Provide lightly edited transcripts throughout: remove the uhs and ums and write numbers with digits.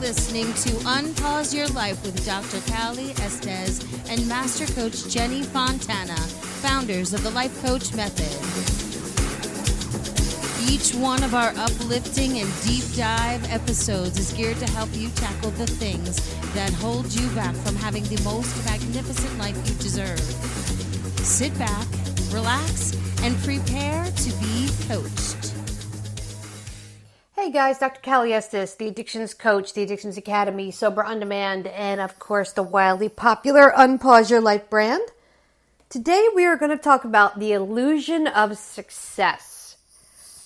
listening to Unpause Your Life with Dr. Cali Estes and Master Coach Jenny Fontana, founders of the Life Coach Method. Each one of our uplifting and deep dive episodes is geared to help you tackle the things that hold you back from having the most magnificent life you deserve. Sit back, relax, and prepare to be coached. Hey guys, Dr. Cali Estes, the Addictions Coach, the Addictions Academy, Sober On Demand, and of course the wildly popular Unpause Your Life brand. Today we are going to talk about the illusion of success.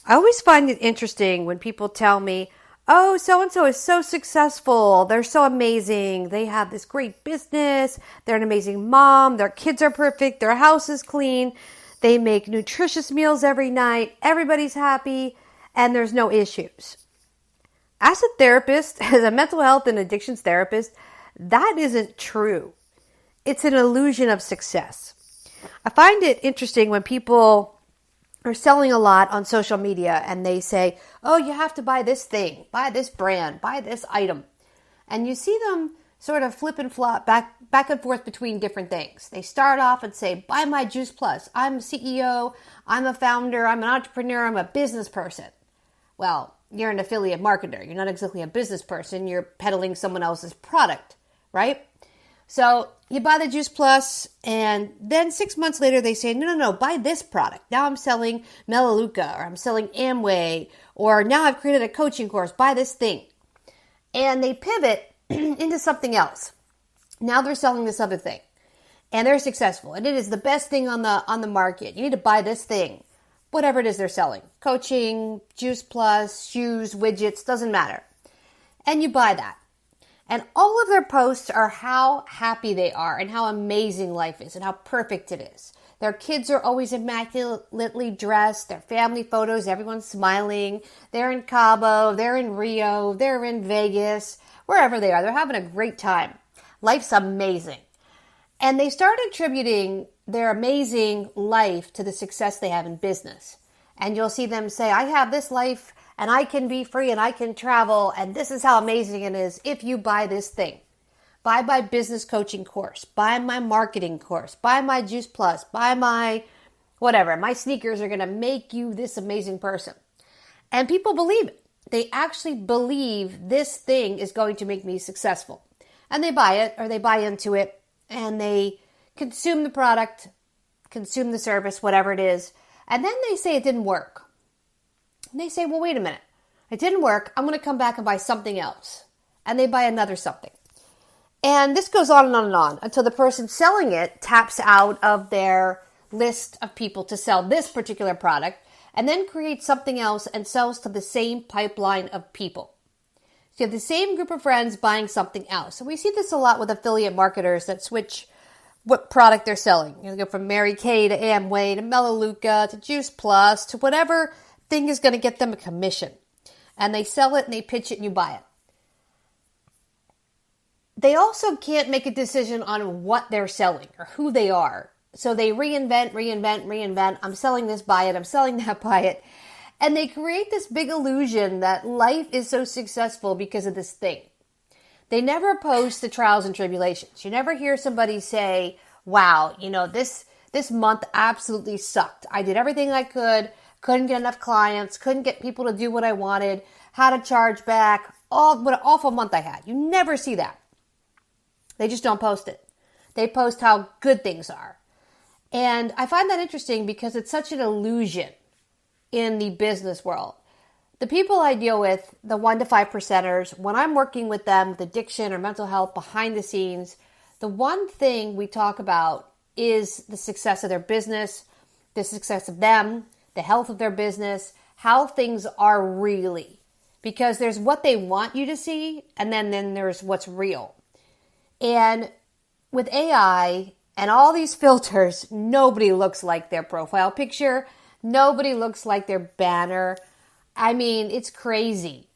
I always find it interesting when people tell me, oh, so-and-so is so successful, they're so amazing, they have this great business, they're an amazing mom, their kids are perfect, their house is clean, they make nutritious meals every night, everybody's happy, and there's no issues. As a therapist, as a mental health and addictions therapist, that isn't true. It's an illusion of success. I find it interesting when people are selling a lot on social media and they say, oh, you have to buy this thing, buy this brand, buy this item. And you see them sort of flip and flop back and forth between different things. They start off and say, buy my Juice Plus. I'm a CEO, I'm a founder, I'm an entrepreneur, I'm a business person. Well, you're an affiliate marketer. You're not exactly a business person. You're peddling someone else's product, right? So you buy the Juice Plus, and then 6 months later they say, no, buy this product. Now I'm selling Melaleuca, or I'm selling Amway, or now I've created a coaching course. Buy this thing. And they pivot into something else. Now they're selling this other thing, and they're successful, and it is the best thing on the market. You need to buy this thing. Whatever it is they're selling, coaching, Juice Plus, shoes, widgets, doesn't matter. And you buy that. And all of their posts are how happy they are and how amazing life is and how perfect it is. Their kids are always immaculately dressed, their family photos, everyone's smiling. They're in Cabo, they're in Rio, they're in Vegas, wherever they are. They're having a great time. Life's amazing. And they start attributing their amazing life to the success they have in business. And you'll see them say, I have this life and I can be free and I can travel and this is how amazing it is if you buy this thing. Buy my business coaching course, buy my marketing course, buy my Juice Plus, buy my whatever. My sneakers are going to make you this amazing person. And people believe it. They actually believe this thing is going to make me successful. And they buy it or they buy into it. And they consume the product, consume the service, whatever it is. And then they say it didn't work. And they say, well, wait a minute. It didn't work. I'm going to come back and buy something else. And they buy another something. And this goes on and on and on until the person selling it taps out of their list of people to sell this particular product and then creates something else and sells to the same pipeline of people. So you have the same group of friends buying something else. So we see this a lot with affiliate marketers that switch what product they're selling. You go from Mary Kay to Amway to Melaleuca to Juice Plus to whatever thing is going to get them a commission. And they sell it and they pitch it and you buy it. They also can't make a decision on what they're selling or who they are. So they reinvent. I'm selling this, buy it. I'm selling that, buy it. And they create this big illusion that life is so successful because of this thing. They never post the trials and tribulations. You never hear somebody say, wow, this month absolutely sucked. I did everything I could, couldn't get enough clients, couldn't get people to do what I wanted, had to charge back. What an awful month I had. You never see that. They just don't post it. They post how good things are. And I find that interesting because it's such an illusion in the business world. The people I deal with, the 1 to 5%ers, when I'm working with them with addiction or mental health behind the scenes, the one thing we talk about is the success of their business, the success of them, the health of their business, how things are really. Because there's what they want you to see, and then there's what's real. And with AI and all these filters, nobody looks like their profile picture. Nobody looks like their banner. I mean, it's crazy.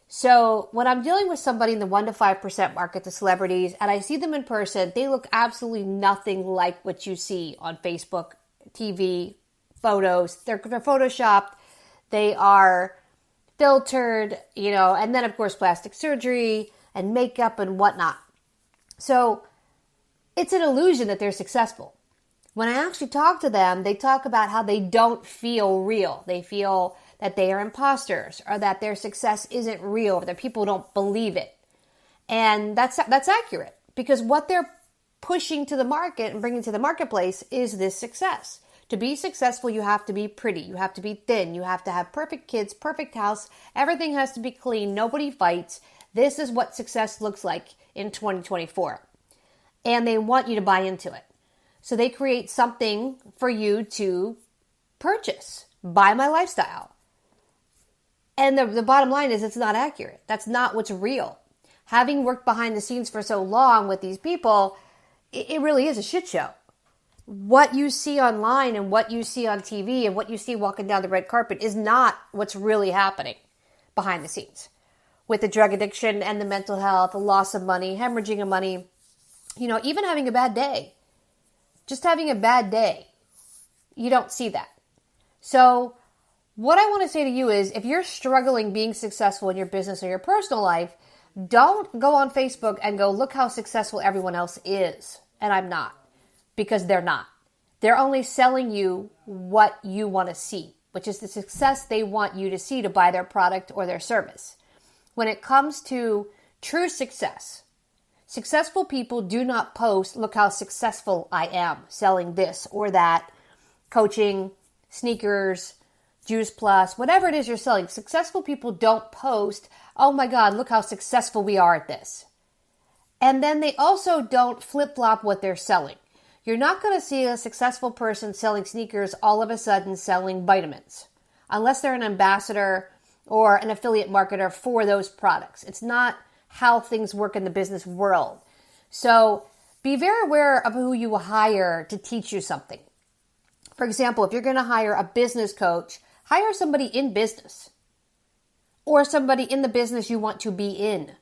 So when I'm dealing with somebody in the 1 to 5% market, the celebrities, and I see them in person, they look absolutely nothing like what you see on Facebook, TV, photos. They're photoshopped. They are filtered, and then of course plastic surgery and makeup and whatnot. So it's an illusion that they're successful. When I actually talk to them, they talk about how they don't feel real. They feel that they are imposters, or that their success isn't real, or that people don't believe it. And that's accurate, because what they're pushing to the market and bringing to the marketplace is this success. To be successful, you have to be pretty, you have to be thin, you have to have perfect kids, perfect house, everything has to be clean, nobody fights. This is what success looks like in 2024. And they want you to buy into it. So they create something for you to purchase. Buy my lifestyle. And the bottom line is it's not accurate. That's not what's real. Having worked behind the scenes for so long with these people, it really is a shit show. What you see online and what you see on TV and what you see walking down the red carpet is not what's really happening behind the scenes. With the drug addiction and the mental health, the loss of money, hemorrhaging of money, even having a bad day. Just having a bad day. You don't see that. So what I want to say to you is, if you're struggling being successful in your business or your personal life, don't go on Facebook and go, look how successful everyone else is. And I'm not. Because they're not. They're only selling you what you want to see, which is the success they want you to see to buy their product or their service. When it comes to true success, successful people do not post, look how successful I am selling this or that, coaching, sneakers, Juice Plus, whatever it is you're selling. Successful people don't post, oh my God, look how successful we are at this. And then they also don't flip-flop what they're selling. You're not going to see a successful person selling sneakers all of a sudden selling vitamins, unless they're an ambassador or an affiliate marketer for those products. It's not how things work in the business world. So be very aware of who you hire to teach you something. For example, if you're going to hire a business coach, hire somebody in business or somebody in the business you want to be in.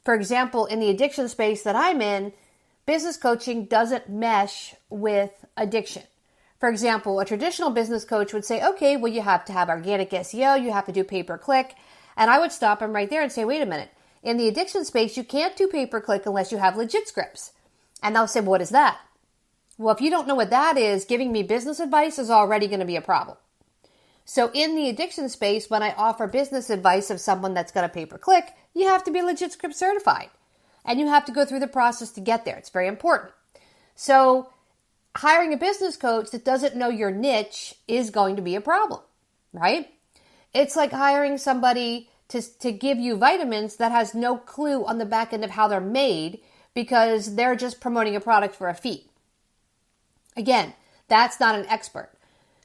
For example, in the addiction space that I'm in, business coaching doesn't mesh with addiction. For example, a traditional business coach would say, okay, well, you have to have organic SEO, you have to do pay-per-click. And I would stop them right there and say, wait a minute. In the addiction space, you can't do pay-per-click unless you have legit scripts. And they'll say, well, what is that? Well, if you don't know what that is, giving me business advice is already going to be a problem. So in the addiction space, when I offer business advice of someone that's going to pay-per-click, you have to be legit script certified. And you have to go through the process to get there. It's very important. So hiring a business coach that doesn't know your niche is going to be a problem, right? It's like hiring somebody to give you vitamins that has no clue on the back end of how they're made because they're just promoting a product for a fee. Again, that's not an expert.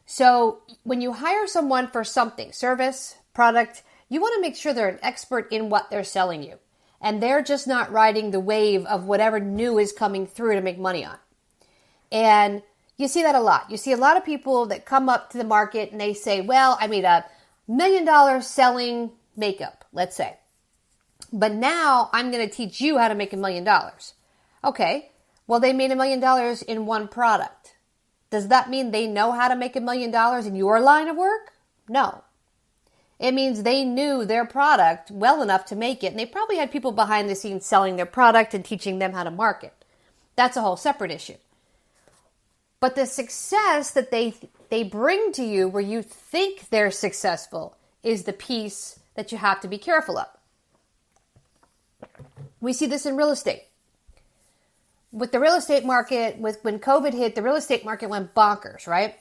So when you hire someone for something, service, product, you want to make sure they're an expert in what they're selling you. And they're just not riding the wave of whatever new is coming through to make money on. And you see that a lot. You see a lot of people that come up to the market and they say, well, I made $1 million selling makeup, let's say. But now I'm going to teach you how to make $1 million. Okay, well, they made $1 million in one product. Does that mean they know how to make $1 million in your line of work? No. It means they knew their product well enough to make it, and they probably had people behind the scenes selling their product and teaching them how to market. That's a whole separate issue. But the success that they bring to you where you think they're successful is the piece that you have to be careful of. We see this in real estate. With the real estate market, when COVID hit, the real estate market went bonkers, right?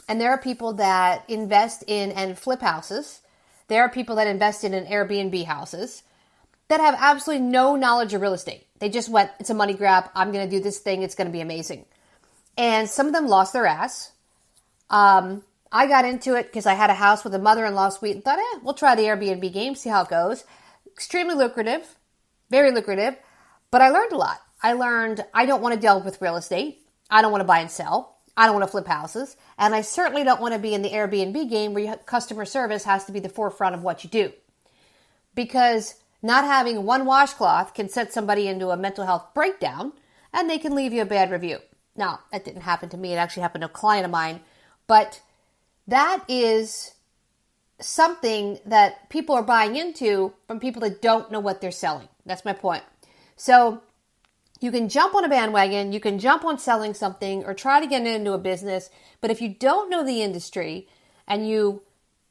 And there are people that invest in and flip houses. There are people that invest in Airbnb houses that have absolutely no knowledge of real estate. They just went, it's a money grab. I'm going to do this thing. It's going to be amazing. And some of them lost their ass. I got into it because I had a house with a mother-in-law suite and thought, we'll try the Airbnb game, see how it goes. Extremely lucrative, very lucrative. But I learned a lot. I learned I don't want to deal with real estate. I don't want to buy and sell. I don't want to flip houses. And I certainly don't want to be in the Airbnb game where customer service has to be the forefront of what you do. Because not having one washcloth can set somebody into a mental health breakdown and they can leave you a bad review. Now, that didn't happen to me. It actually happened to a client of mine. But that is something that people are buying into from people that don't know what they're selling. That's my point. So you can jump on a bandwagon, you can jump on selling something or try to get into a business, but if you don't know the industry and you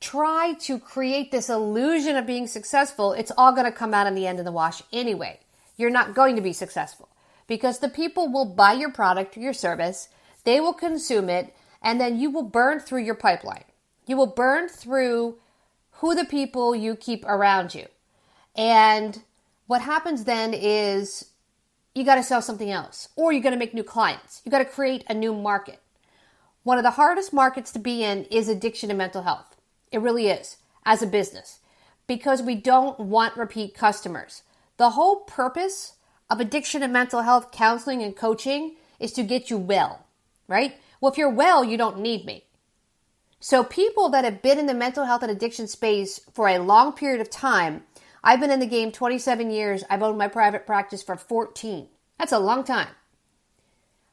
try to create this illusion of being successful, it's all going to come out in the end of the wash anyway. You're not going to be successful because the people will buy your product or your service, they will consume it, and then you will burn through your pipeline. You will burn through who the people you keep around you. And what happens then is you got to sell something else, or you got to make new clients. You got to create a new market. One of the hardest markets to be in is addiction and mental health. It really is, as a business, because we don't want repeat customers. The whole purpose of addiction and mental health counseling and coaching is to get you well, right? Well, if you're well, you don't need me. So people that have been in the mental health and addiction space for a long period of time, I've been in the game 27 years. I've owned my private practice for 14. That's a long time.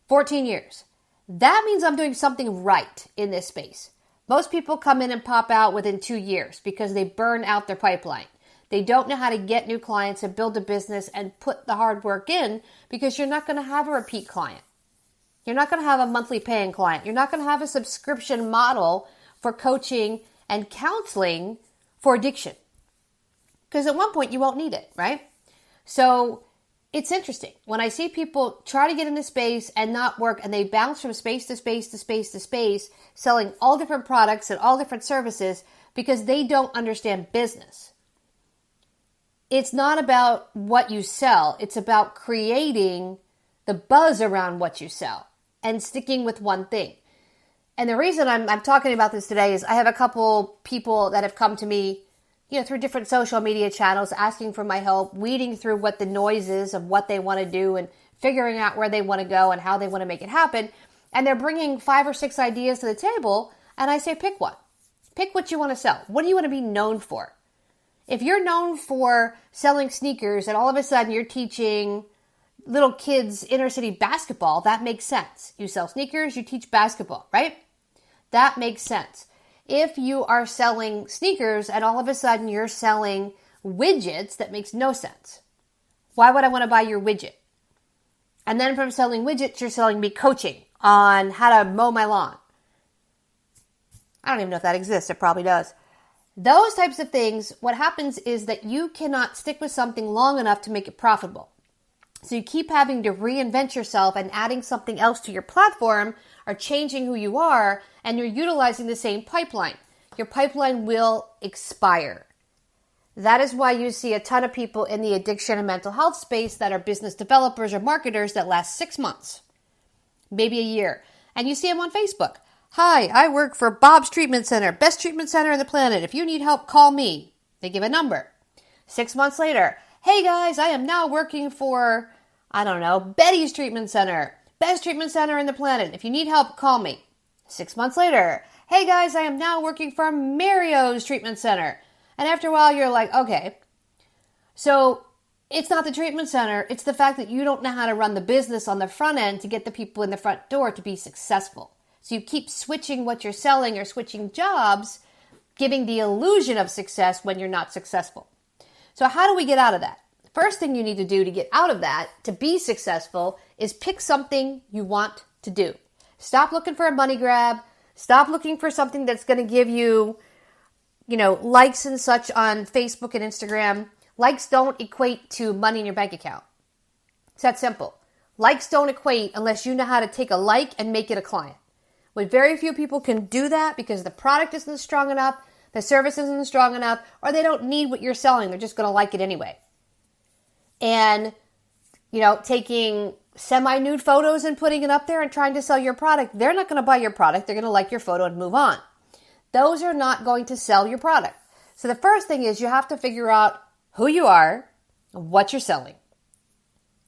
14 years. That means I'm doing something right in this space. Most people come in and pop out within 2 years because they burn out their pipeline. They don't know how to get new clients and build a business and put the hard work in because you're not going to have a repeat client. You're not going to have a monthly paying client. You're not going to have a subscription model for coaching and counseling for addiction. Because at one point you won't need it, right? So it's interesting. When I see people try to get into space and not work and they bounce from space to space to space to space, selling all different products and all different services because they don't understand business. It's not about what you sell. It's about creating the buzz around what you sell and sticking with one thing. And the reason I'm talking about this today is I have a couple people that have come to me through different social media channels, asking for my help, weeding through what the noise is of what they want to do and figuring out where they want to go and how they want to make it happen. And they're bringing 5 or 6 ideas to the table. And I say, pick one. Pick what you want to sell. What do you want to be known for? If you're known for selling sneakers and all of a sudden you're teaching little kids inner city basketball, that makes sense. You sell sneakers, you teach basketball, right? That makes sense. If you are selling sneakers and all of a sudden you're selling widgets, that makes no sense. Why would I want to buy your widget? And then from selling widgets, you're selling me coaching on how to mow my lawn. I don't even know if that exists. It probably does. Those types of things, what happens is that you cannot stick with something long enough to make it profitable. So you keep having to reinvent yourself and adding something else to your platform or changing who you are, and you're utilizing the same pipeline. Your pipeline will expire. That is why you see a ton of people in the addiction and mental health space that are business developers or marketers that last 6 months, maybe a year. And you see them on Facebook. Hi, I work for Bob's Treatment Center, best treatment center on the planet. If you need help, call me. They give a number. 6 months later, hey guys, I am now working for, Betty's Treatment Center, best treatment center in the planet. If you need help, call me. 6 months later, hey guys, I am now working for Mario's Treatment Center. And after a while, you're like, okay. So it's not the treatment center. It's the fact that you don't know how to run the business on the front end to get the people in the front door to be successful. So you keep switching what you're selling or switching jobs, giving the illusion of success when you're not successful. So how do we get out of that? First thing you need to do to get out of that, to be successful, is pick something you want to do. Stop looking for a money grab. Stop looking for something that's going to give you, likes and such on Facebook and Instagram. Likes don't equate to money in your bank account. It's that simple. Likes don't equate unless you know how to take a like and make it a client. But very few people can do that because the product isn't strong enough, the service isn't strong enough, or they don't need what you're selling. They're just going to like it anyway. And, taking semi-nude photos and putting it up there and trying to sell your product, they're not going to buy your product. They're going to like your photo and move on. Those are not going to sell your product. So the first thing is you have to figure out who you are, what you're selling,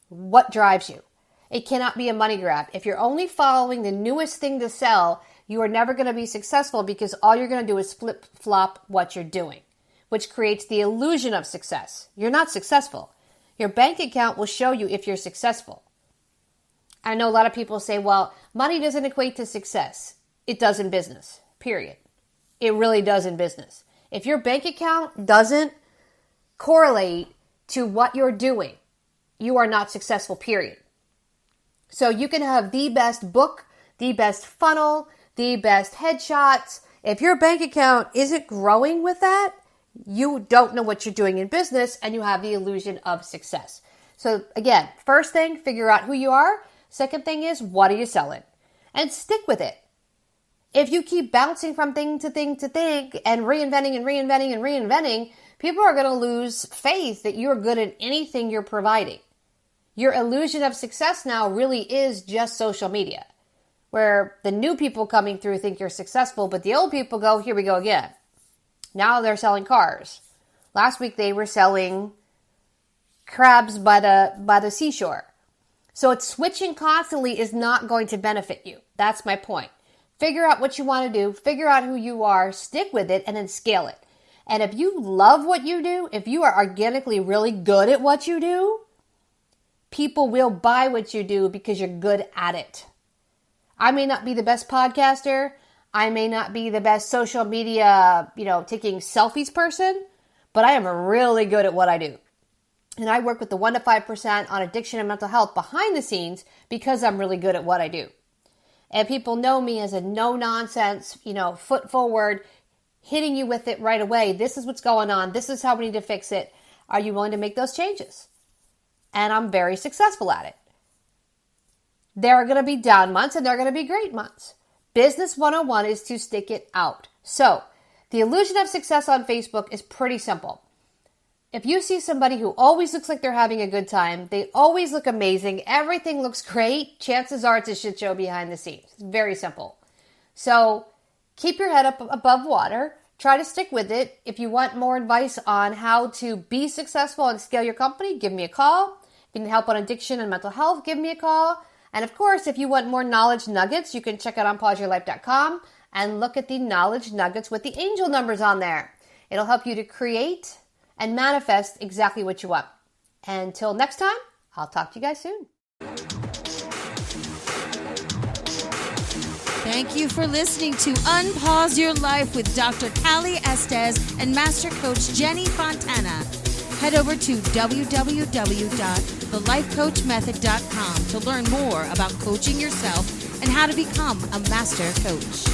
what drives you. It cannot be a money grab. If you're only following the newest thing to sell, you are never going to be successful because all you're going to do is flip-flop what you're doing, which creates the illusion of success. You're not successful. Your bank account will show you if you're successful. I know a lot of people say, well, money doesn't equate to success. It does in business, period. It really does in business. If your bank account doesn't correlate to what you're doing, you are not successful, period. So you can have the best book, the best funnel, the best headshots. If your bank account isn't growing with that, you don't know what you're doing in business and you have the illusion of success. So again, first thing, figure out who you are. Second thing is, what are you selling? And stick with it. If you keep bouncing from thing to thing to thing and reinventing, people are going to lose faith that you're good at anything you're providing. Your illusion of success now really is just social media, where the new people coming through think you're successful, but the old people go, here we go again. Now they're selling cars. Last week they were selling crabs by the seashore. So it's switching constantly is not going to benefit you. That's my point. Figure out what you want to do, figure out who you are, stick with it, and then scale it. And if you love what you do, if you are organically really good at what you do, people will buy what you do because you're good at it. I may not be the best podcaster. I may not be the best social media, taking selfies person, but I am really good at what I do. And I work with the 1 to 5% on addiction and mental health behind the scenes because I'm really good at what I do. And people know me as a no-nonsense, foot forward, hitting you with it right away. This is what's going on. This is how we need to fix it. Are you willing to make those changes? And I'm very successful at it. There are going to be down months and there are going to be great months. Business 101 is to stick it out. So the illusion of success on Facebook is pretty simple. If you see somebody who always looks like they're having a good time, they always look amazing, everything looks great, chances are it's a shit show behind the scenes. It's very simple. So keep your head up above water. Try to stick with it. If you want more advice on how to be successful and scale your company, give me a call. If you need help on addiction and mental health, give me a call. And of course, if you want more knowledge nuggets, you can check out unpauseyourlife.com and look at the knowledge nuggets with the angel numbers on there. It'll help you to create and manifest exactly what you want. Until next time, I'll talk to you guys soon. Thank you for listening to Unpause Your Life with Dr. Cali Estes and Master Coach Jenny Fontana. Head over to www.thelifecoachmethod.com to learn more about coaching yourself and how to become a master coach.